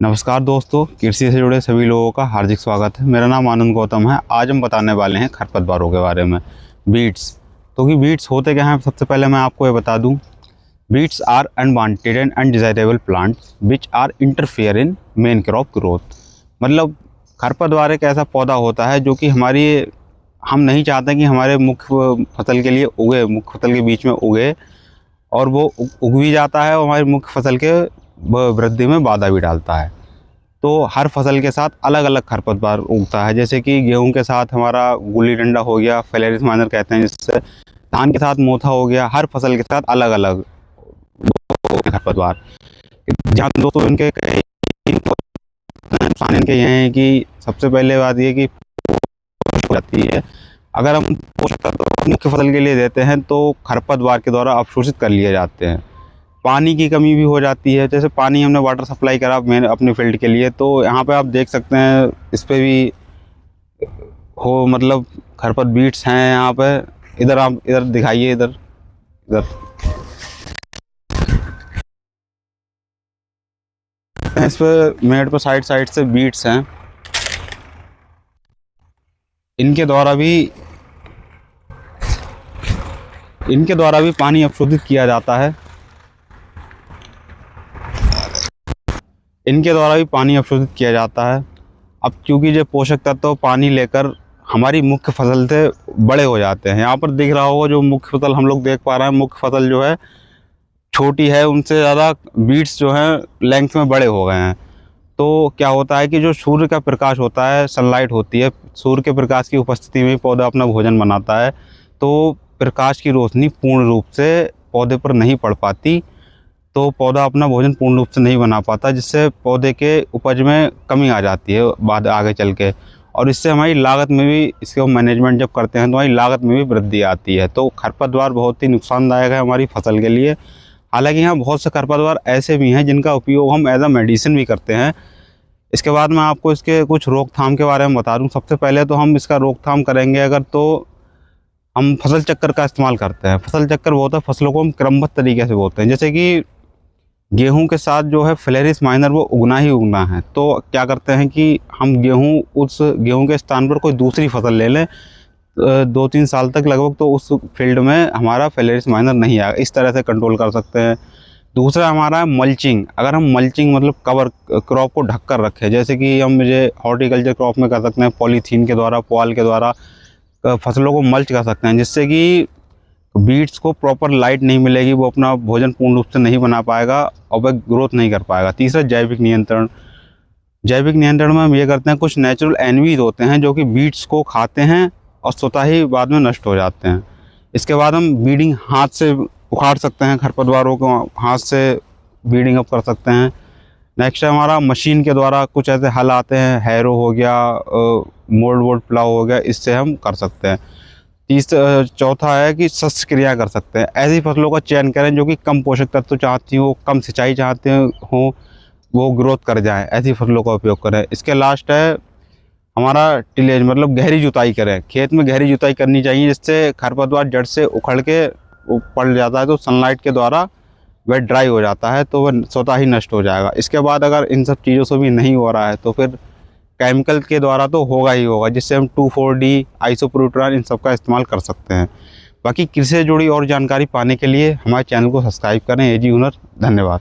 नमस्कार दोस्तों, कृषि से जुड़े सभी लोगों का हार्दिक स्वागत है। मेरा नाम आनंद गौतम है। आज हम बताने वाले हैं खरपतवारों के बारे में, बीट्स। तो कि बीट्स होते क्या हैं, सबसे पहले मैं आपको ये बता दूं। Beets are unwanted and undesirable plants which are interfere in main crop growth. मतलब खरपतवार एक ऐसा पौधा होता है जो कि हम नहीं चाहते कि हमारे मुख्य फसल के लिए उगे, मुख्य फसल के बीच में उगे, और वो उग भी जाता है और हमारी मुख्य फसल के वृद्धि में बाधा भी डालता है। तो हर फसल के साथ अलग अलग खरपतवार उगता है। जैसे कि गेहूं के साथ हमारा गुल्ली डंडा हो गया, फेलेरिस माइनर कहते हैं जिससे। धान के साथ मोथा हो गया। हर फसल के साथ अलग अलग खरपतवार। जहाँ दोस्तों इनके कई नुकसान इनके ये हैं कि सबसे पहले बात ये कि हो जाती है। अगर हम पोषक तत्व मुख्य फसल के लिए देते हैं तो खरपतवार के द्वारा अवशोषित कर लिए जाते हैं। पानी की कमी भी हो जाती है। जैसे पानी हमने वाटर सप्लाई करा मैंने अपने फील्ड के लिए, तो यहाँ पे आप देख सकते हैं इस पे भी मतलब खरपत बीट्स हैं यहाँ पे। इधर आप इधर दिखाइए, इधर इधर इस पे मेड पे साइड साइड से बीट्स हैं। इनके द्वारा भी पानी अवशोषित किया जाता है। अब क्योंकि जो पोषक तत्व पानी लेकर हमारी मुख्य फसल से बड़े हो जाते हैं। यहाँ पर दिख रहा होगा जो मुख्य फसल हम लोग देख पा रहे हैं, मुख्य फसल जो है छोटी है, उनसे ज़्यादा बीट्स जो हैं लेंथ में बड़े हो गए हैं। तो क्या होता है कि जो सूर्य का प्रकाश होता है, सनलाइट होती है, सूर्य के प्रकाश की उपस्थिति में पौधा अपना भोजन बनाता है। तो प्रकाश की रोशनी पूर्ण रूप से पौधे पर नहीं पड़ पाती, तो पौधा अपना भोजन पूर्ण रूप से नहीं बना पाता, जिससे पौधे के उपज में कमी आ जाती है बाद आगे चल के। और इससे हमारी लागत में भी, इसके मैनेजमेंट जब करते हैं तो हमारी लागत में भी वृद्धि आती है। तो खरपतवार बहुत ही नुकसानदायक है हमारी फसल के लिए। हालांकि यहाँ बहुत से खरपतवार ऐसे भी हैं जिनका उपयोग हम एज अ मेडिसिन भी करते हैं। इसके बाद मैं आपको इसके कुछ रोकथाम के बारे में बता दूँ। सबसे पहले तो हम इसका रोकथाम करेंगे अगर, तो हम फसल चक्कर का इस्तेमाल करते हैं। फसल चक्कर वो होता है, फसलों को हम क्रमबद्ध तरीके से बोते हैं। जैसे कि गेहूं के साथ जो है फेलेरिस माइनर वो उगना ही उगना है, तो क्या करते हैं कि हम उस गेहूं के स्थान पर कोई दूसरी फसल ले लें 2-3 साल तक लगभग, तो उस फील्ड में हमारा फेलेरिस माइनर नहीं आएगा। इस तरह से कंट्रोल कर सकते हैं। दूसरा हमारा है मल्चिंग। अगर हम मल्चिंग मतलब कवर क्रॉप को ढक कर रखें, जैसे कि हम हॉर्टिकल्चर क्रॉप में कर सकते हैं, पॉलीथीन के द्वारा, पुआल के द्वारा फसलों को मल्च कर सकते हैं, जिससे कि बीट्स को प्रॉपर लाइट नहीं मिलेगी, वो अपना भोजन पूर्ण रूप से नहीं बना पाएगा और वह ग्रोथ नहीं कर पाएगा। तीसरा जैविक नियंत्रण। जैविक नियंत्रण में हम ये करते हैं, कुछ नेचुरल एनवीज होते हैं जो कि बीट्स को खाते हैं और स्वतः ही बाद में नष्ट हो जाते हैं। इसके बाद हम बीडिंग हाथ से उखाड़ सकते हैं, खरपतवारों को हाथ से बीडिंग अप कर सकते हैं। नेक्स्ट है हमारा मशीन के द्वारा, कुछ ऐसे हल आते हैं, हैरो हो गया, मोल्ड प्लाव हो गया, इससे हम कर सकते हैं। चौथा है कि शस्त्र क्रिया कर सकते हैं। ऐसी फसलों का चयन करें जो कि कम पोषक तत्व चाहती हो, कम सिंचाई चाहते हो, वो ग्रोथ कर जाए, ऐसी फसलों का उपयोग करें। इसके लास्ट है हमारा टिलेज, मतलब गहरी जुताई करें। खेत में गहरी जुताई करनी चाहिए, जिससे खरपतवार जड़ से उखड़ के पड़ जाता है, तो सनलाइट के द्वारा वह ड्राई हो जाता है, तो वह स्वतः ही नष्ट हो जाएगा। इसके बाद अगर इन सब चीज़ों से भी नहीं हो रहा है तो फिर केमिकल के द्वारा तो होगा ही होगा, जिससे हम 2,4-D, आइसोप्रोट्रान, इन सब का इस्तेमाल कर सकते हैं। बाकी कृषि से जुड़ी और जानकारी पाने के लिए हमारे चैनल को सब्सक्राइब करें। एजी हुनर। धन्यवाद।